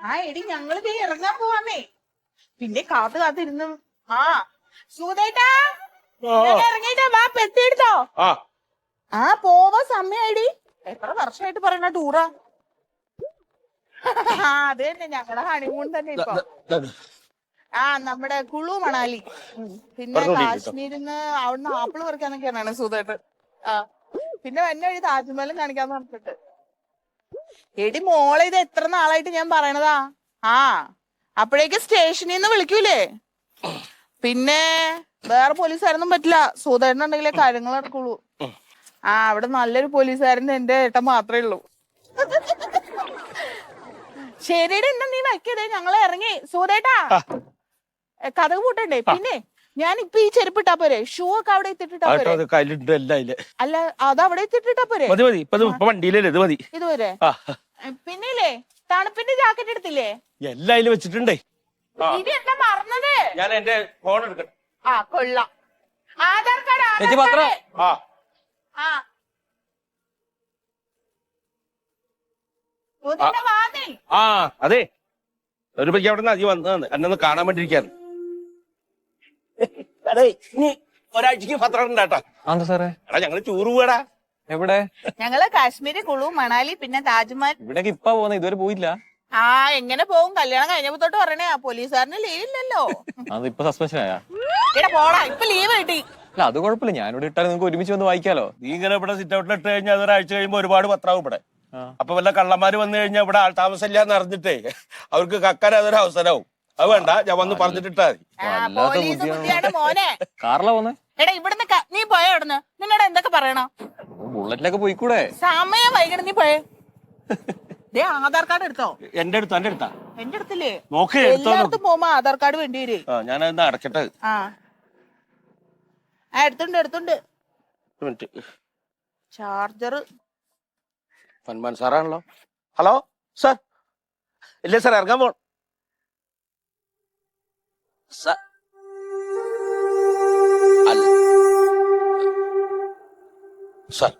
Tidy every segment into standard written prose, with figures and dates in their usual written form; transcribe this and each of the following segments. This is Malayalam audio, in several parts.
ആ എടി ഞങ്ങള് ഇറങ്ങാൻ പോവാന്നേ. പിന്നെ കാത്തിരുന്നു. ആ സൂതേട്ടാ ഇറങ്ങിട്ടാ വാ പെത്തിയെടുത്തോ. ആ പോവാ സമയടി. എത്ര വർഷമായിട്ട് പറയണ ടൂറാ. അത് തന്നെ ഞങ്ങളുടെ ഹണിമൂൺ തന്നെ ഇപ്പൊ. ആ നമ്മുടെ കുളു മണാലി. പിന്നെ കാശ്മീരിന്ന് അവിടുന്ന് ആപ്പിള് പറിക്കാന്നൊക്കെയാണ് സൂതേട്ട്. ആ പിന്നെ വന്ന വഴി താജ്മഹലും കാണിക്കാന്ന് പറഞ്ഞിട്ട്. എടി മോളെ ഇത് എത്ര നാളായിട്ട് ഞാൻ പറയണതാ. ആ അപ്പോഴേക്ക് സ്റ്റേഷനിൽ നിന്ന് വിളിക്കൂലേ. പിന്നെ വേറെ പോലീസുകാരൊന്നും പറ്റില്ല. സൂതേട്ടനുണ്ടെങ്കിലേ കാര്യങ്ങൾ നടക്കുള്ളൂ. ആ അവിടെ നല്ലൊരു പോലീസുകാരൻ എന്റെ ഏട്ടൻ മാത്രമേ ഉള്ളൂ. ശരിയുടെ എന്താ നീ വയ്ക്കതേ. ഞങ്ങള് ഇറങ്ങി. സൂതേട്ടാ കഥ കൂട്ടണ്ടേ. പിന്നെ ഞാൻ ഇപ്പൊ ഈ ചെരുപ്പിട്ടാ പോരെ. ഷൂ ഒക്കെ അവിടെ എത്തിട്ടാ പോരെ. അല്ല അത് അവിടെ എത്തിട്ടാ പോരെ. ഇതുവരെ പിന്നില്ലേ തണുപ്പിന്റെ ജാക്കറ്റ് എടുത്തില്ലേ. എല്ലാം വെച്ചിട്ടുണ്ടേ. ഇനി എന്താ മറന്നത്. ഞാൻ എന്റെ ഫോൺ എടുക്കട്ടെ. ആ കൊള്ളാം. ആധാർ കാർഡ്. ആ അതെ ഒരു പയ്യ അവിടെ നിന്ന് അതി വന്നതാണ് എന്നെ കാണാൻ വേണ്ടിയിരിക്കാണ്. അതെ ഇനി ഒരാഴ്ചക്ക് പത്രം ഉണ്ടാട്ടാ. സാറേ എടാ ഞങ്ങള് ടൂർ പോവാടാ. എവിടെ? ഞങ്ങള് കാശ്മീര്, കുളു, മണാലി, പിന്നെ താജ്മഹൽ. ഇവിടേക്ക് ഇപ്പൊ പോകുന്ന ഇതുവരെ പോയില്ല. ആ എങ്ങനെ പോകും. കല്യാണം കഴിഞ്ഞപ്പോ തൊട്ട് പറയണേ. പോലീസുകാരന് ലീവ് ഇല്ലല്ലോ. അത് ഇപ്പൊ സസ്പെൻഷൻ ആയാ? ഇവിടെ പോടാ ഇപ്പൊ ലീവ് കിട്ടി. അല്ല അത് കുഴപ്പമില്ല. ഞാനിവിടെ ഇട്ടാൽ നിങ്ങൾക്ക് ഒരുമിച്ച് വന്ന് വായിക്കാലോ. നീ ഇങ്ങനെ ഇവിടെ സിറ്റ് ഔട്ടിൽ ഇട്ട് കഴിഞ്ഞാൽ അതൊരാഴ്ച കഴിയുമ്പോ ഒരുപാട് പത്രാവും ഇവിടെ. അപ്പൊ വല്ല കള്ളന്മാര് വന്നു കഴിഞ്ഞാൽ ഇവിടെ ആൾ താമസമില്ല എന്ന് അറിഞ്ഞിട്ടേ അവർക്ക് കക്കാൻ അതൊരു അവസരവും. അത് വേണ്ട ഞാൻ വന്ന് പറഞ്ഞിട്ടിട്ടാ മതി. മോനെ കാറിലാ പോന്നെ. എടാ ഇവിടുന്ന് നീ പോയോ ഇവിടുന്ന്. നിന്നോട് എന്തൊക്കെ പറയണോ. ബുള്ളറ്റിലൊക്കെ പോയിക്കൂടെ. സമയം വൈകണം. നീ പോയേ. ആധാർ കാർഡ് എടുത്തോ. എന്റെ അടുത്താ എന്റെ അടുത്തില്ലേ. നോക്കേ എല്ലായിടത്തും പോകുമ്പോ ആധാർ കാർഡ് വേണ്ടി വരും. ഞാനത് അടക്കട്ടെ. ആ എടുത്തുണ്ട്. ചാർജർ സന്മാൻ സാറാണല്ലോ. Hello sir. ഇല്ലേ സാർ ഇറങ്ങാൻ പോണം sir. Sir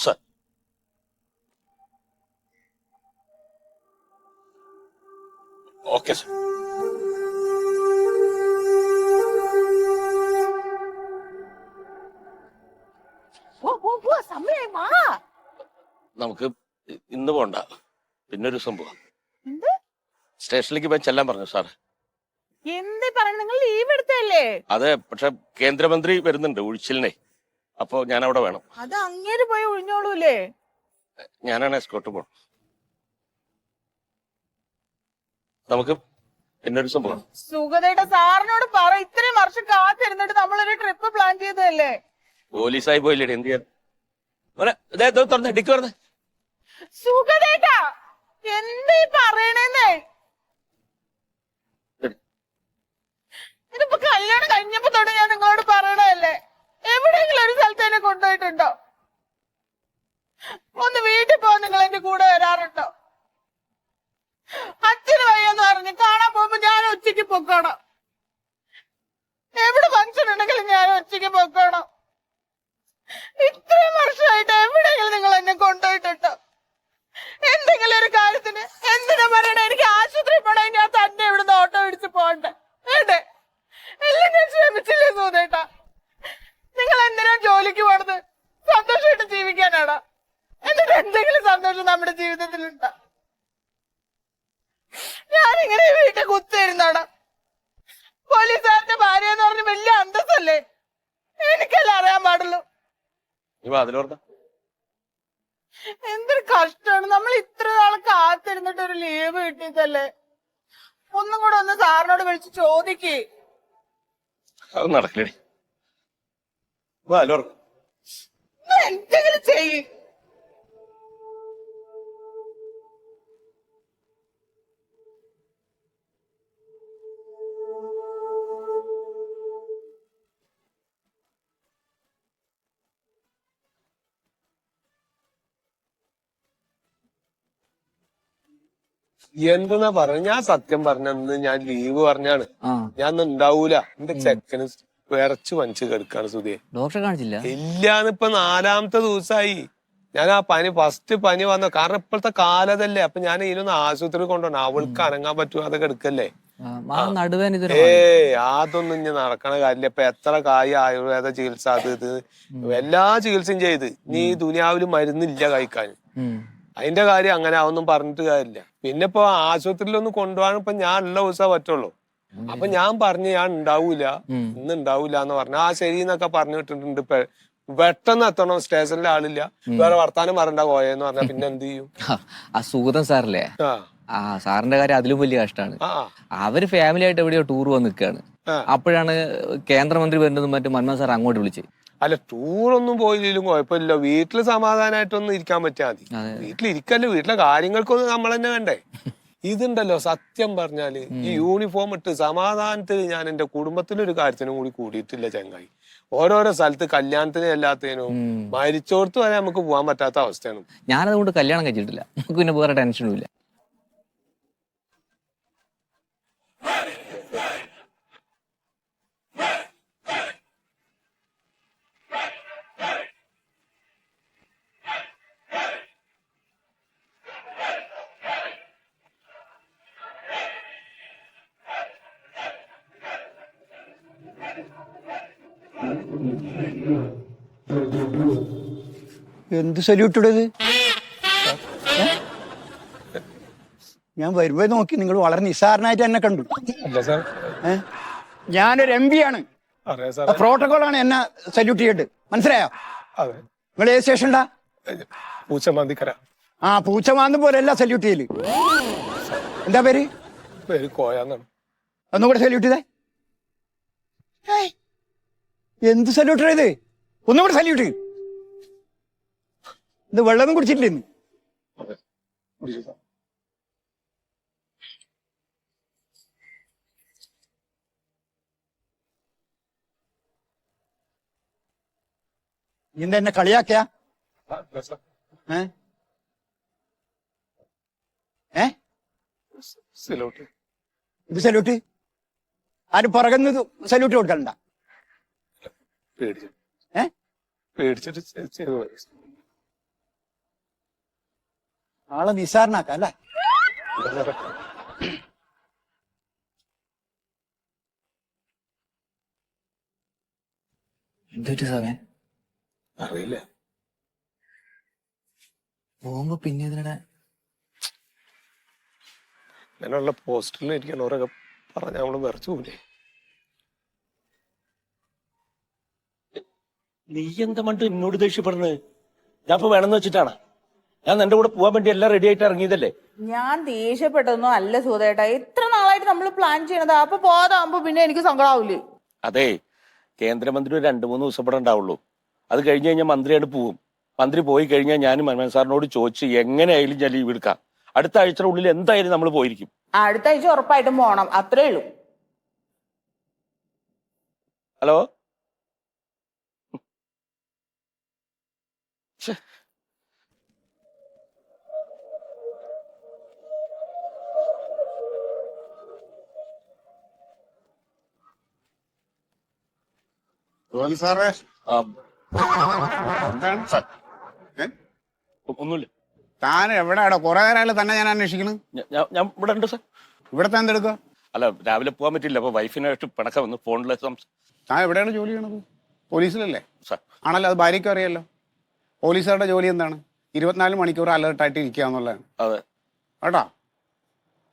sir okay sir. നമുക്ക് ഇന്ന് പോണ്ട. പിന്നെ ഒരു സംഭവം സ്റ്റേഷനിലേക്ക് പോയി ചെല്ലാൻ പറഞ്ഞു സാർ. എന്ത് പറഞ്ഞു. നിങ്ങൾ ലീവ് എടുത്തല്ലേ. അതെ പക്ഷെ കേന്ദ്രമന്ത്രി വരുന്നുണ്ട് ഉഴിച്ചിലിനെ. അപ്പൊ ഞാൻ അവിടെ വേണം. അത് അങ്ങേര് പോയി ഒഴിഞ്ഞോളൂല്ലേ. ഞാനാണ് എസ്കോർട്ട് പോണം. നമുക്ക് പിന്നൊരു സംഭവം. സുഗതയുടെ സാറിനോട് പറ. ഇത്രയും വർഷം കാത്തിരുന്നിട്ട് നമ്മളൊരു ട്രിപ്പ് പ്ലാൻ ചെയ്തതല്ലേ. പോലീസായി പോയില്ലേ എന്ത് ചെയ്യാൻ. സുഗതേട്ടാ എന്തീ പറയണേന്നേ. ഇതിപ്പോ കല്യാണം കഴിഞ്ഞപ്പോ തൊട്ട് ഞാൻ നിങ്ങളോട് പറയണല്ലേ. എവിടെയെങ്കിലും ഒരു സ്ഥലത്ത് എന്നെ കൊണ്ടുപോയിട്ടുണ്ടോ. ഒന്ന് വീട്ടിൽ പോകാൻ നിങ്ങൾ എന്റെ കൂടെ വരാറുണ്ടോ. അച്ഛന് വയ്യെന്ന് പറഞ്ഞ് കാണാൻ പോകുമ്പോ ഞാൻ ഒറ്റയ്ക്ക് പൊക്കോണം. എവിടെ ഫംഗ്ഷൻ ഉണ്ടെങ്കിലും ഞാൻ ഒറ്റയ്ക്ക് പൊക്കോണം. ഇത്രയും വർഷമായിട്ട് എവിടെയെങ്കിലും നിങ്ങൾ എന്നെ കൊണ്ടുപോയിട്ടുണ്ടോ. എന്തെങ്കിലും ഒരു കാര്യത്തിന് എന്തിനാ പറയണേ. എനിക്ക് ആശുപത്രി പോണേ. ഞാൻ തന്നെ ഇവിടുന്ന് ഓട്ടോ പിടിച്ച് പോണ്ടേ വേണ്ടേ. എല്ലാം ഞാൻ ശ്രമിച്ചില്ലേ സൂതേട്ടാ. നിങ്ങൾ എന്തിനാ ജോലിക്ക് പോണത്. സന്തോഷമായിട്ട് ജീവിക്കാനാണോ. എന്നിട്ട് എന്തെങ്കിലും സന്തോഷം നമ്മുടെ ജീവിതത്തിലുണ്ടോ. ഞാനിങ്ങനെ വീട്ടിൽ കുത്തിയിരുന്നോടാ. പോലീസുകാരന്റെ ഭാര്യ എന്ന് പറഞ്ഞ് വലിയ അന്തസ്സല്ലേ. എനിക്കല്ലേ അറിയാൻ പാടുള്ളൂ. എന്തൊരു കഷ്ടമാണ്. നമ്മൾ ഇത്ര നാൾ കാത്തിരുന്നിട്ട് ഒരു ലീവ് കിട്ടിയതല്ലേ. ഒന്നും കൂടെ ഒന്ന് സാറിനോട് വിളിച്ച് ചോദിക്കേ. അത് നടക്കലേ. എന്തെങ്കിലും ചെയ്യ്. എന്തെന്നാ പറഞ്ഞ. ഞാൻ സത്യം പറഞ്ഞന്ന് ഞാൻ ലീവ് പറഞ്ഞാണ്. ഞാൻ ഉണ്ടാവൂല. എന്റെ ചെക്കന് വിറച്ച് മനസ്സ് കെടുക്കാണ് സുധിയെ. ഡോക്ടറെ കാണിച്ചില്ല. ഇല്ലാന്ന് ഇപ്പൊ 4ാമത്തെ ദിവസമായി. ഞാൻ ആ ഫസ്റ്റ് പനി വന്ന കാരണം ഇപ്പോഴത്തെ കാലതല്ലേ, അപ്പൊ ഞാൻ ഇതിനൊന്ന് ആശുപത്രി കൊണ്ടുപോകണം. അവൾക്ക് അനങ്ങാൻ പറ്റുമോ അതൊക്കെ എടുക്കല്ലേ. അതൊന്നും ഇനി നടക്കണ കാര്യമില്ല. ഇപ്പൊ എത്ര കായ് ആയുർവേദ ചികിത്സ അത് ഇത് എല്ലാ ചികിത്സയും ചെയ്ത് നീ ദുനിയാവില് മരുന്നില്ല കഴിക്കാൻ. അതിന്റെ കാര്യം അങ്ങനെ അതൊന്നും പറഞ്ഞിട്ട് കാര്യമില്ല. പിന്നെ ഇപ്പൊ ആശുപത്രിയിലൊന്നും കൊണ്ടുപോകാൻ ഇപ്പൊ ഞാൻ ഉള്ള ദിവസമേ പറ്റുള്ളൂ. അപ്പൊ ഞാൻ പറഞ്ഞു ഞാൻ ഉണ്ടാവൂല, ഇന്ന് ഉണ്ടാവൂല എന്ന് പറഞ്ഞു. ആ ശരി എന്നൊക്കെ പറഞ്ഞു വിട്ടിട്ടുണ്ട്. പെട്ടെന്ന് എത്തണം, സ്റ്റേഷനിലെ ആളില്ല, വേറെ വർത്താനം പറയണ്ട പോയെന്ന് പറഞ്ഞാ പിന്നെ എന്ത് ചെയ്യും? ആ സുഗതൻ സാറല്ലേ, ആ സാറിന്റെ കാര്യം അതിലും വലിയ കഷ്ടമാണ്. അവര് ഫാമിലി ആയിട്ട് എവിടെയോ ടൂർ വന്ന് നിൽക്കുകയാണ്. അപ്പോഴാണ് കേന്ദ്രമന്ത്രി വരുന്നതും മറ്റും മൻമോഹൻ സാർ അങ്ങോട്ട് വിളിച്ച്. അല്ല, ടൂറൊന്നും പോയില്ലെങ്കിലും കുഴപ്പമില്ല, വീട്ടില് സമാധാനമായിട്ടൊന്നും ഇരിക്കാൻ പറ്റിയാൽ മതി. വീട്ടിലിരിക്കല്ലോ, വീട്ടിലെ കാര്യങ്ങൾക്കൊന്നും നമ്മൾ തന്നെ വേണ്ടേ. ഇതുണ്ടല്ലോ സത്യം പറഞ്ഞാല് ഈ യൂണിഫോം ഇട്ട് സമാധാനത്തിൽ ഞാൻ എന്റെ കുടുംബത്തിനൊരു കാര്യത്തിനും കൂടി കൂടിയിട്ടില്ല ചങ്ങായി. ഓരോരോ സ്ഥലത്ത് കല്യാണത്തിന് എല്ലാത്തിനും മരിച്ചോടത്ത് വരെ നമുക്ക് പോകാൻ പറ്റാത്ത അവസ്ഥയാണ്. ഞാനതുകൊണ്ട് കല്യാണം കഴിച്ചിട്ടില്ല, നമുക്ക് പിന്നെ വേറെ ടെൻഷനും ഇല്ല. എന്ത് സല്യൂട്ടത്? ഞാൻ വരുമ്പോ നോക്കി നിങ്ങൾ വളരെ നിസ്സാരനായിട്ട് എന്നെ കണ്ടു. ഞാനൊരു MP ആണ്, പ്രോട്ടോകോളാണ് എന്നെ സല്യൂട്ട് ചെയ്യേണ്ടത്, മനസ്സിലായോ? നിങ്ങൾ ഏത് സ്റ്റേഷൻടാ? പൂച്ചമാന്തിക്കര. ആ പൂച്ചമാന്ത് പോലെയല്ല സല്യൂട്ട് ചെയ്യല്. എന്താ പേര്? കോയാന്നാണ്. ഒന്നും കൂടെ സല്യൂട്ട് ചെയ്തേ. എന്ത് സല്യൂട്ട് ചെയ്ത്? ഒന്നും കൂടെ സല്യൂട്ട്. ഇത് വെള്ളമൊന്നും കുടിച്ചിട്ടില്ല ഇന്ന്. എന്താ എന്നെ കളിയാക്കിയ? ഇത് സല്യൂട്ട് ആരും പുറകുന്നത് സല്യൂട്ട് കൊടുക്കണ്ട. ആളെ നിസാരനാക്കാം അല്ലേ? എന്തൊരു സാറേ അറിയില്ല. പോകുമ്പോ പിന്നെ ഇതിനിടെ അങ്ങനെയുള്ള പോസ്റ്ററിൽ ഇരിക്കണവരൊക്കെ പറഞ്ഞ നമ്മള് വിറച്ചു പോലെ. നീ എന്താ മണ്ട് എന്നോട് ദേഷ്യപ്പെടുന്നത്? ഞാൻ ഇപ്പൊ വേണമെന്ന് വെച്ചിട്ടാണ്. ഞാൻ നിന്റെ കൂടെ പോവാൻ വേണ്ടി എല്ലാം റെഡി ആയിട്ട് ഇറങ്ങിയതല്ലേ. ഞാൻ ദേഷ്യപ്പെട്ടൊന്നും അല്ല സുധേട്ടാ, എത്ര നാളായിട്ട് നമ്മൾ പ്ലാൻ ചെയ്യണതാ. അപ്പൊ പോകാതാകുമ്പോ പിന്നെ എനിക്ക് സങ്കടാവൂലേ? അതെ, കേന്ദ്രമന്ത്രി ഒരു 2-3 ദിവസം ഇവിടെ ഉണ്ടാവുള്ളൂ. അത് കഴിഞ്ഞ് കഴിഞ്ഞാൽ മന്ത്രിയായിട്ട് പോവും. മന്ത്രി പോയി കഴിഞ്ഞാൽ ഞാനും മൻമോഹൻ സാറിനോട് ചോദിച്ച് എങ്ങനെയായാലും ഞാൻ ലീവ് എടുക്കാം. അടുത്ത ആഴ്ചയുടെ ഉള്ളിൽ എന്തായാലും നമ്മൾ പോയിരിക്കും. അടുത്ത ആഴ്ച ഉറപ്പായിട്ടും പോണം, അത്രേ ഉള്ളൂ. ഹലോ, സാറേ, ഒന്നുമില്ല. താൻ എവിടെയാടോ? കുറെ നേരമായാലും തന്നെ ഞാൻ അന്വേഷിക്കണം. ഞാൻ ഇവിടെ ഉണ്ട് സാർ. ഇവിടത്തെ എന്തെടുക്കുക? അല്ല, രാവിലെ പോകാൻ പറ്റില്ല, അപ്പൊ വൈഫിനായിട്ട് പിണക്കം വന്ന് ഫോണിൽ താൻ എവിടെയാണ് ജോലി ചെയ്യണത്? പോലീസിലല്ലേ? സാർ. ആണല്ലോ, അത് ഭാര്യയ്ക്കും അറിയാലോ. പോലീസുകാരുടെ ജോലി എന്താണ്? 24 മണിക്കൂർ അലേർട്ടായിട്ട് ഇരിക്കുക എന്നുള്ളതാണ്. അതെ കേട്ടോ,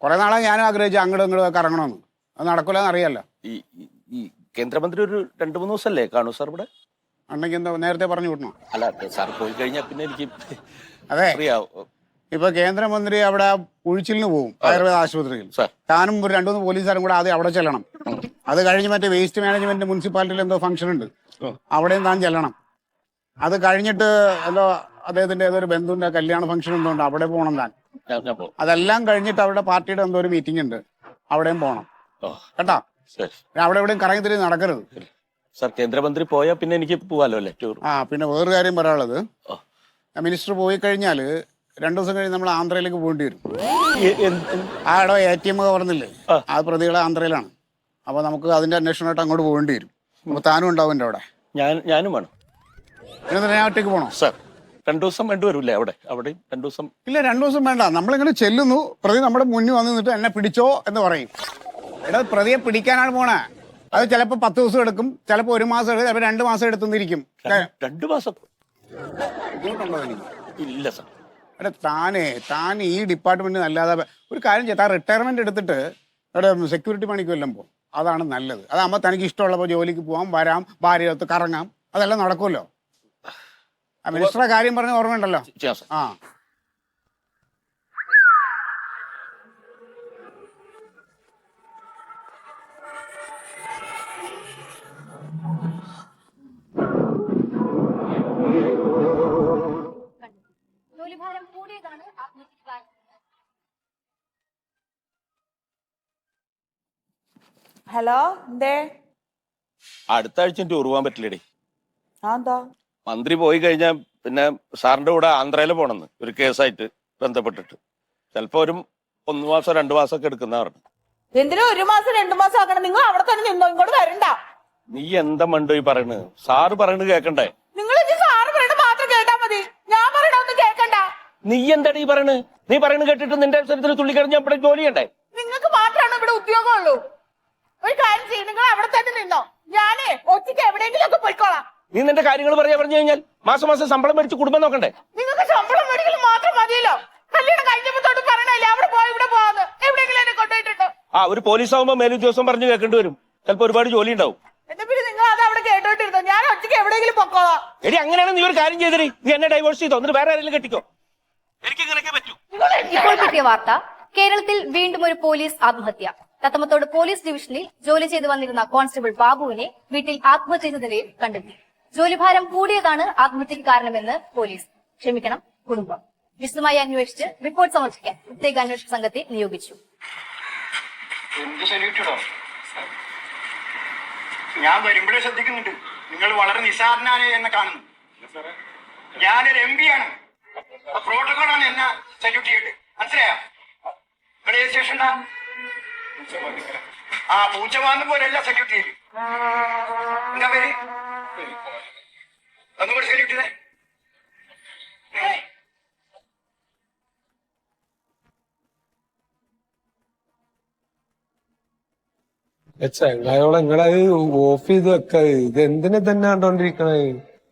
കുറെ നാളെ ഞാനും ആഗ്രഹിച്ചു അങ്ങോട്ടും ഇങ്ങോട്ടും ഒക്കെ ഇറങ്ങണമെന്ന്. അത് നടക്കൂലെന്ന് അറിയാലോ. ഈ കേന്ദ്രമന്ത്രി ഒരു 2-3 ദിവസമല്ലേ കാണൂ സാർ ഇവിടെ? അന്നെങ്കിൽ എന്താ നേരത്തെ പറഞ്ഞു വിടണോ? അല്ല, സാർ പോയി കഴിഞ്ഞാൽ പിന്നെ എനിക്ക് അതെ, ഇപ്പൊ കേന്ദ്രമന്ത്രി അവിടെ ഉഴിച്ചിലിന് പോകും ആയുർവേദ ആശുപത്രിയിൽ. താനും ഒരു 2-3 പോലീസുകാരും കൂടെ ആദ്യം അവിടെ ചെല്ലണം. അത് കഴിഞ്ഞ് മറ്റേ വേസ്റ്റ് മാനേജ്മെന്റ് മുനിസിപ്പാലിറ്റിയിൽ എന്തോ ഫംഗ്ഷൻ ഉണ്ട്, അവിടെയും താൻ ചെല്ലണം. അത് കഴിഞ്ഞിട്ട് എന്തോ അദ്ദേഹത്തിന്റെ ഏതൊരു ബന്ധുവിന്റെ കല്യാണ ഫംഗ്ഷൻ എന്തോ ഉണ്ട്, അവിടെ പോകണം താൻ. അതെല്ലാം കഴിഞ്ഞിട്ട് അവിടെ പാർട്ടിയുടെ എന്തോ ഒരു മീറ്റിംഗ് ഉണ്ട്, അവിടെയും പോകണം കേട്ടോ. അവിടെ എവിടെയും കറങ്ങി തിരിഞ്ഞ് നടക്കരുത്. സാർ, കേന്ദ്രമന്ത്രി പോയാൽ പിന്നെ എനിക്ക് പോവാലോ അല്ലേ ടൂർ? പിന്നെ വേറൊരു കാര്യം പറയാനുള്ളത്, മിനിസ്റ്റർ പോയി കഴിഞ്ഞാല് 2 ദിവസം കഴിഞ്ഞ് നമ്മൾ ആന്ധ്രയിലേക്ക് പോകേണ്ടി വരും. ആ ഇടോ ATM പറഞ്ഞില്ലേ, ആ പ്രതികളെ ആന്ധ്രയിലാണ്. അപ്പൊ നമുക്ക് അതിന്റെ അന്വേഷണമായിട്ട് അങ്ങോട്ട് പോകേണ്ടി വരും. അപ്പൊ താനും ഉണ്ടാവും എൻ്റെ അവിടെ. ഞാനും വേണം. പിന്നെ ഞാൻ ഒറ്റയ്ക്ക് പോകണോ? സാർ, രണ്ടു ദിവസം വേണ്ടി വരൂലേ അവിടെയും 2 ദിവസം? ഇല്ല, 2 ദിവസം വേണ്ട. നമ്മളിങ്ങനെ ചെല്ലുന്നു, പ്രതി നമ്മുടെ മുന്നിൽ വന്ന് നിന്നിട്ട് എന്നെ പിടിച്ചോ എന്ന് പറയും. എടാ, പ്രതിയെ പിടിക്കാനാണ് പോണേ. അത് ചിലപ്പോൾ 10 ദിവസം എടുക്കും, ചിലപ്പോൾ 1 മാസം എടുക്കും, ചിലപ്പോൾ 2 മാസം എടുത്തുന്നിരിക്കും. 2 മാസം ഇല്ല സാർ. എടാ, താൻ ഈ ഡിപ്പാർട്ട്മെന്റിന് അല്ലാതെ ഒരു കാര്യം ചെയ്താൽ റിട്ടയർമെന്റ് എടുത്തിട്ട് ഇവിടെ സെക്യൂരിറ്റി പണിക്ക് വല്ലതും പോകും. അതാണ് നല്ലത്. അതാകുമ്പോൾ തനിക്ക് ഇഷ്ടമുള്ളപ്പോൾ ജോലിക്ക് പോകാം, വരാം, ഭാര്യയൊത്ത് കറങ്ങാം, അതെല്ലാം നടക്കുമല്ലോ. ആ മിനിസ്റ്ററുടെ കാര്യം പറഞ്ഞ ഓർമ്മയുണ്ടല്ലോ. ആ, ജോലിഭാരം കൂടിയതാണ് ആത്മഹത്യക്ക് കാരണം. ഹലോ, എന്തേ? അടുത്ത ആഴ്ച ടൂർ പോകാൻ പറ്റില്ലേടി. എന്താ? മന്ത്രി പോയി കഴിഞ്ഞാൽ പിന്നെ സാറിന്റെ കൂടെ ആന്ധ്രയിൽ പോണെന്ന് ഒരു കേസായിട്ട് ബന്ധപ്പെട്ടിട്ട് ചിലപ്പോ 1 മാസം 2 മാസം ഒക്കെ എടുക്കുന്ന പറഞ്ഞു. എന്തിനാ 1 മാസം 2 മാസം ആക്കണം? നിങ്ങൾ അവിടെ തന്നെ നിന്നോ, ഇങ്ങോട്ട് വരണ്ട. നീ എന്താ മണ്ടോ ഈ പറയണത്? സാറ് പറയണത് കേക്കണ്ടേ? നിങ്ങൾ സാറ് പറയണ മാത്രം കേട്ടാ മതി, ഞാൻ പറയണ ഒന്നും കേക്കണ്ട. നീ എന്താ ഈ പറയണത്? നീ പറയണത് കേട്ടിട്ട് നിന്റെ അവസരത്തിൽ തുള്ളിക്കറിഞ്ഞ ഇവിടെ ജോലി ചെയ്യണ്ടേ? നിങ്ങൾക്ക് മാത്രമാണ് ഇവിടെ ഉദ്യോഗമുള്ളൂ. ഒരു കാര്യം ചെയ്യും, നിങ്ങൾ അവിടെ തന്നെ നിന്നോ, ഞാനേ ഒറ്റയ്ക്ക് എവിടെയെങ്കിലും ഒക്കെ പോയിക്കോളാം. നീ നിന്റെ കാര്യങ്ങൾ പറഞ്ഞു കഴിഞ്ഞാൽ മാസം ശമ്പളം മേടിച്ച് കുടുംബം നോക്കണ്ടേ? നിങ്ങൾക്ക് ശമ്പളം മേടിക്കൽ മാത്രം മതിയല്ലോ. കല്യാണം കഴിഞ്ഞപ്പോ തൊട്ട് പറയണല്ലേ അവിടെ പോയി ഇവിടെ പോവാന്ന്. എവിടെയെങ്കിലും എന്നെ കൊണ്ടുപോയിട്ടുണ്ടോ? ഒരു പോലീസ് ആവുമ്പോ മേലുദ്യോഗസ്ഥൻ പറഞ്ഞു കേൾക്കേണ്ടി വരും. ചിലപ്പോ ഒരുപാട് ജോലി ഉണ്ടാവും. എന്നാ പിന്നെ നിങ്ങൾ അത് അവിടെ കേട്ടോണ്ടിരുന്നോ, ഞാൻ ഒറ്റയ്ക്ക് എവിടെയെങ്കിലും പൊക്കോളാം. എടി, അങ്ങനെയാണ് നീ ഒരു കാര്യം ചെയ്തേ, നീ എന്നെ ഡൈവോഴ്സ് ചെയ്തോ, എന്നിട്ട് വേറെ ആരെങ്കിലും കെട്ടിക്കോ. എനിക്ക് ഇങ്ങനെയൊക്കെ പറ്റൂ. ഇപ്പോൾ കിട്ടിയ വാർത്ത, കേരളത്തിൽ വീണ്ടും ഒരു പോലീസ് ആത്മഹത്യ. തത്തമത്തോട് പോലീസ് ഡിവിഷനിൽ ജോലി ചെയ്തു വന്നിരുന്ന കോൺസ്റ്റബിൾ ബാബുവിനെ വീട്ടിൽ ആത്മഹത്യ ചെയ്ത നിലയിൽ കണ്ടെത്തി. ജോലിഭാരം കൂടിയതാണ് ആത്മഹത്യക്ക് കാരണമെന്ന് പോലീസ്, കുടുംബം. വിശദമായി അന്വേഷിച്ച് റിപ്പോർട്ട് സമർപ്പിക്കാൻ പ്രത്യേക അന്വേഷണ സംഘത്തെ നിയോഗിച്ചു. ഞാൻ വരുമ്പോഴേ ശ്രദ്ധിക്കുന്നുണ്ട്, നിങ്ങൾ വളരെ നിസ്സാരനാണ് എന്നെ കാണുന്നു. ഞാനൊരു MP ആണ്. പ്രോട്ടോകോളാണ് എന്നെ സല്യൂട്ട് ചെയ്യേണ്ടത്, മനസ്സിലായോ? ഇവിടെ സ്റ്റേഷൻ പൂച്ചമാന്ന് പോലെയല്ല സല്യൂട്ട് ചെയ്ത്. എന്താ പേര്? ഒന്നും കൂടി സല്യൂട്ട് ചെയ്തേ. ചെങ്ങായോളെ, നിങ്ങളത് ഓഫ് ചെയ്ത് വെക്ക. ഇത് എന്തിനെ തന്നെ കണ്ടോണ്ടിരിക്കണേ?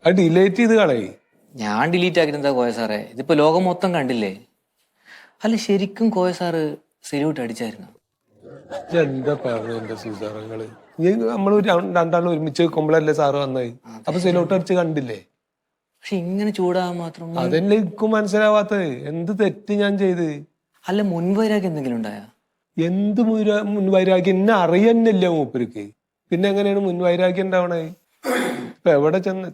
അത് ഡിലേറ്റ് ചെയ്ത് കളയ്. ഞാൻ ഡിലീറ്റ് ആക്കിയിട്ട് എന്താ കോയ സാറേ? ഇതിപ്പോ ലോകം മൊത്തം കണ്ടില്ലേ? അല്ല, ശരിക്കും കോയ സാറ് സല്യൂട്ട് അടിച്ചായിരുന്നു? എന്താ പറഞ്ഞു എന്റെ സുസാറങ്ങള്? നമ്മൾ രണ്ടാളും ഒരുമിച്ച് വെക്കുമ്പോഴല്ലേ സാറ് വന്നത്? അപ്പൊ സല്യൂട്ട് അടിച്ച് കണ്ടില്ലേ? പക്ഷെ ഇങ്ങനെ ചൂടാകാൻ മാത്രം അതല്ലേ എനിക്കും മനസ്സിലാവാത്തത്. എന്ത് തെറ്റ് ഞാൻ ചെയ്ത്? അല്ല, മുൻവൈരാഗ്യം എന്തെങ്കിലും ഉണ്ടായ? എന്ത് മുൻവൈരാഗ്യം? എന്നെ അറിയന്നില്ല മൂപ്പർക്ക്, പിന്നെ എങ്ങനെയാണ് മുൻവൈരാഗ്യം ഉണ്ടാവണേ? ഇപ്പൊ എവിടെ ചെന്ന്?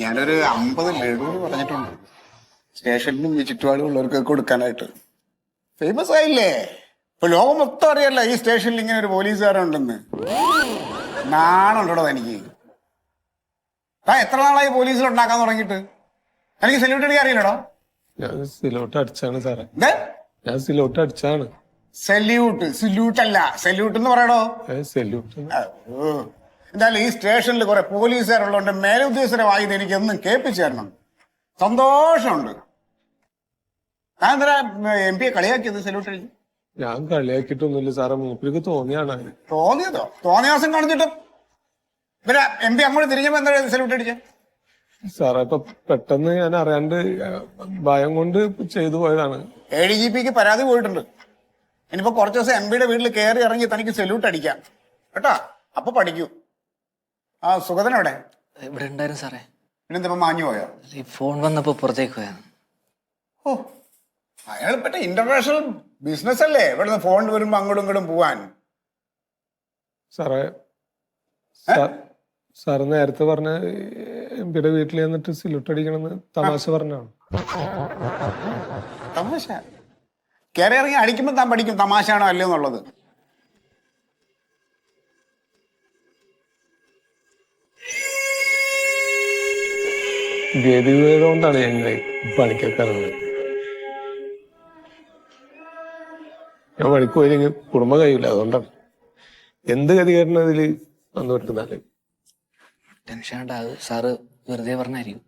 ഞാനൊരു 50 ലഡു പറഞ്ഞിട്ടുണ്ട് സ്റ്റേഷനിലും ചുറ്റുപാടുള്ളവർക്ക് കൊടുക്കാനായിട്ട്. ഫേമസ് ആയില്ലേ? ഇപ്പൊ ലോകം മൊത്തം അറിയല്ല ഈ സ്റ്റേഷനിൽ ഇങ്ങനെ ഒരു പോലീസുകാരുണ്ടെന്ന്. നാണുണ്ടോ തനിക്ക്? എത്ര നാളായി പോലീസിൽ ഉണ്ടാക്കാൻ തുടങ്ങിയിട്ട്? എനിക്ക് സല്യൂട്ട് അടിക്കാൻ അറിയില്ലടോ. ഞാൻ സിലോട്ട് അടിച്ചാണ് സാറേ. ഞാൻ സിലോട്ട് അടിച്ചാണ്. സല്യൂട്ട് അല്ല, സല്യൂട്ട് എന്ന് പറയണോ? സല്യൂട്ട്. എന്തായാലും ഈ സ്റ്റേഷനിൽ കുറെ പോലീസുകാരുള്ളതുകൊണ്ട് മേലുദ്യോഗസ്ഥരെ വായിത് എനിക്ക് എന്നും കേൾപ്പിച്ചു തരണം. സന്തോഷമുണ്ട്. ഞാൻ എന്താ MP കളിയാക്കിയത് സല്യൂട്ട് അടിച്ചു? ഞാൻ കളിയാക്കിയിട്ടൊന്നുമില്ല സാറേ, മൂപ്പർക്ക് തോന്നിയാണ്. തോന്നിയതോ? തോന്നിയ ദിവസം കാണിച്ചിട്ട് പിന്നെ MP അങ്ങോട്ട് തിരിഞ്ഞപ്പോ എന്താ സല്യൂട്ട് അടിച്ച? സാറേ, ഇപ്പൊ പെട്ടെന്ന് ഞാൻ അറിയാണ്ട് ഭയം കൊണ്ട് ചെയ്തു പോയതാണ്. ADGPക്ക് പരാതി പോയിട്ടുണ്ട്. ഇനിയിപ്പോ കുറച്ച് ദിവസം MP യുടെ വീട്ടിൽ കയറി ഇറങ്ങി തനിക്ക് സല്യൂട്ട് അടിക്കാം കേട്ടാ. അപ്പൊ പഠിക്കൂ. സുഗതൻ എവിടെ? ഇവിടെ ഉണ്ടായിരുന്നു സാറേ. പിന്നെന്താ മാഞ്ഞു പോയോ? ഈ ഫോൺ വന്നപ്പോ പുറത്തേക്ക് പോയാ. ഓ, അയാൾ പറ്റ ഇന്റർനാഷണൽ ബിസിനസ് അല്ലേ, ഇവിടുന്ന് ഫോൺ വരുമ്പോ അങ്ങോട്ടും ഇങ്ങോട്ടും പോവാൻ. സാറേ, സാറ് നേരത്തെ പറഞ്ഞ MP യുടെ വീട്ടിൽ ചെന്നിട്ട് സിലൂട്ട് അടിക്കണമെന്ന് തമാശ പറഞ്ഞാണ്. തമാശ? കയറി ഇറങ്ങി അടിക്കുമ്പോ താൻ പഠിക്കും തമാശയാണോ അല്ലയോ എന്നുള്ളത്. ഗതികേട് കൊണ്ടാണ് ഞങ്ങൾ പണിക്കൊക്കെ ഇറങ്ങുന്നത്. ഞാൻ പണിക്ക് പോയില്ലെങ്കിൽ കുടുംബം കഴിയില്ല, അതുകൊണ്ടാണ്. എന്ത് ഗതികേടിനതിൽ വന്നു പറ്റുന്നാല് ടെൻഷൻ ഉണ്ടാകും, സാറ് വെറുതെ പറഞ്ഞായിരിക്കും.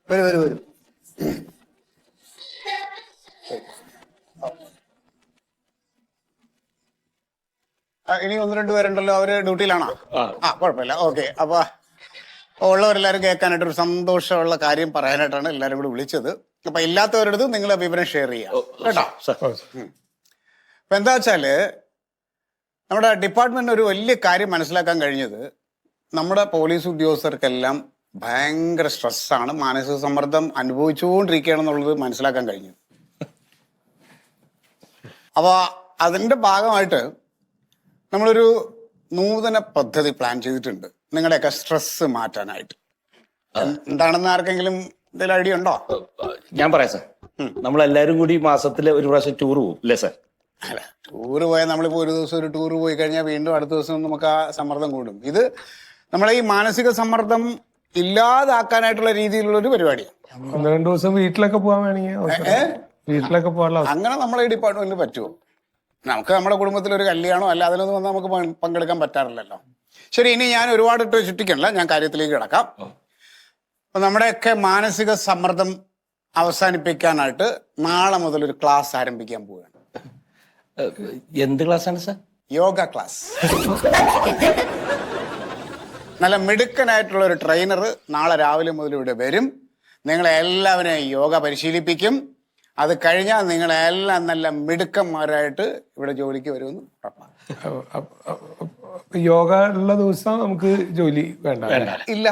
വരും. ഇനി 1-2 പേരുണ്ടല്ലോ, അവര് ഡ്യൂട്ടിയിലാണോ? കുഴപ്പമില്ല. ഓക്കെ. അപ്പൊ ഉള്ളവരെല്ലാരും കേൾക്കാനായിട്ട് ഒരു സന്തോഷമുള്ള കാര്യം പറയാനായിട്ടാണ് എല്ലാരും കൂടി വിളിച്ചത്. അപ്പൊ ഇല്ലാത്തവരടുത്ത് നിങ്ങൾ വിവരം ഷെയർ ചെയ്യാം കേട്ടോ. അപ്പൊ എന്താ വെച്ചാല് നമ്മുടെ ഡിപ്പാർട്ട്മെന്റിന് ഒരു വലിയ കാര്യം മനസ്സിലാക്കാൻ കഴിഞ്ഞത്, നമ്മുടെ പോലീസ് ഉദ്യോഗസ്ഥർക്കെല്ലാം ഭയങ്കര സ്ട്രെസ്സാണ്, മാനസിക സമ്മർദ്ദം അനുഭവിച്ചുകൊണ്ടിരിക്കുകയാണെന്നുള്ളത് മനസ്സിലാക്കാൻ കഴിഞ്ഞു. അപ്പോൾ അതിൻ്റെ ഭാഗമായിട്ട് നമ്മളൊരു നൂതന പദ്ധതി പ്ലാൻ ചെയ്തിട്ടുണ്ട് നിങ്ങളുടെയൊക്കെ സ്ട്രെസ് മാറ്റാനായിട്ട്. എന്താണെന്ന് ആർക്കെങ്കിലും എന്തെങ്കിലും ഐഡിയ ഉണ്ടോ? ഞാൻ പറയാം സാർ. നമ്മളെല്ലാരും കൂടി മാസത്തില് ഒരു പ്രാവശ്യം ടൂർ പോകും അല്ലേ സാർ? അല്ല, ടൂറ് പോയാൽ നമ്മളിപ്പോൾ ഒരു ദിവസം ഒരു ടൂറ് പോയി കഴിഞ്ഞാൽ വീണ്ടും അടുത്ത ദിവസം നമുക്ക് ആ സമ്മർദ്ദം കൂടും. ഇത് നമ്മളെ ഈ മാനസിക സമ്മർദ്ദം ഇല്ലാതാക്കാനായിട്ടുള്ള രീതിയിലുള്ള ഒരു പരിപാടിയാണ്. 1-2 ദിവസം വീട്ടിലൊക്കെ പോകാൻ വേണമെങ്കിൽ വീട്ടിലൊക്കെ പോകാനുള്ള അങ്ങനെ നമ്മളെ ഈ ഡിപ്പാർട്ട്മെന്റിന് പറ്റുമോ? നമുക്ക് നമ്മുടെ കുടുംബത്തിൽ ഒരു കല്യാണോ അല്ല അതിനൊന്നും വന്നാൽ നമുക്ക് പങ്കെടുക്കാൻ പറ്റാറില്ലല്ലോ. ശരി, ഇനി ഞാൻ ഒരുപാട് ചുറ്റിക്കണില്ല, ഞാൻ കാര്യത്തിലേക്ക് കിടക്കാം. അപ്പൊ നമ്മുടെയൊക്കെ മാനസിക സമ്മർദ്ദം അവസാനിപ്പിക്കാനായിട്ട് നാളെ മുതൽ ഒരു ക്ലാസ് ആരംഭിക്കാൻ പോവുകയാണ്. എന്ത് ക്ലാസ്സാണ് സാർ? യോഗ ക്ലാസ്. നല്ല മിടുക്കനായിട്ടുള്ള ഒരു ട്രെയിനർ നാളെ രാവിലെ മുതൽ ഇവിടെ വരും. നിങ്ങളെ എല്ലാവരെയും യോഗ പരിശീലിപ്പിക്കും. അത് കഴിഞ്ഞാൽ നിങ്ങളെല്ലാം നല്ല മിടുക്കന്മാരായിട്ട് ഇവിടെ ജോലിക്ക് വരുമെന്ന് ഉറപ്പാണ്. യോഗ ഉള്ള ദിവസം നമുക്ക് ജോലി വേണ്ട? ഇല്ല,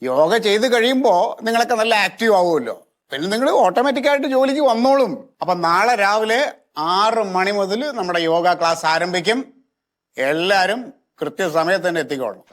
യോഗ ചെയ്ത് കഴിയുമ്പോൾ നിങ്ങളൊക്കെ നല്ല ആക്റ്റീവ് ആവുമല്ലോ, പിന്നെ നിങ്ങൾ ഓട്ടോമാറ്റിക്കായിട്ട് ജോലിക്ക് വന്നോളും. അപ്പൊ നാളെ രാവിലെ 6 മണി മുതൽ നമ്മുടെ യോഗ ക്ലാസ് ആരംഭിക്കും. എല്ലാവരും കൃത്യസമയത്ത് തന്നെ എത്തിക്കോളണം.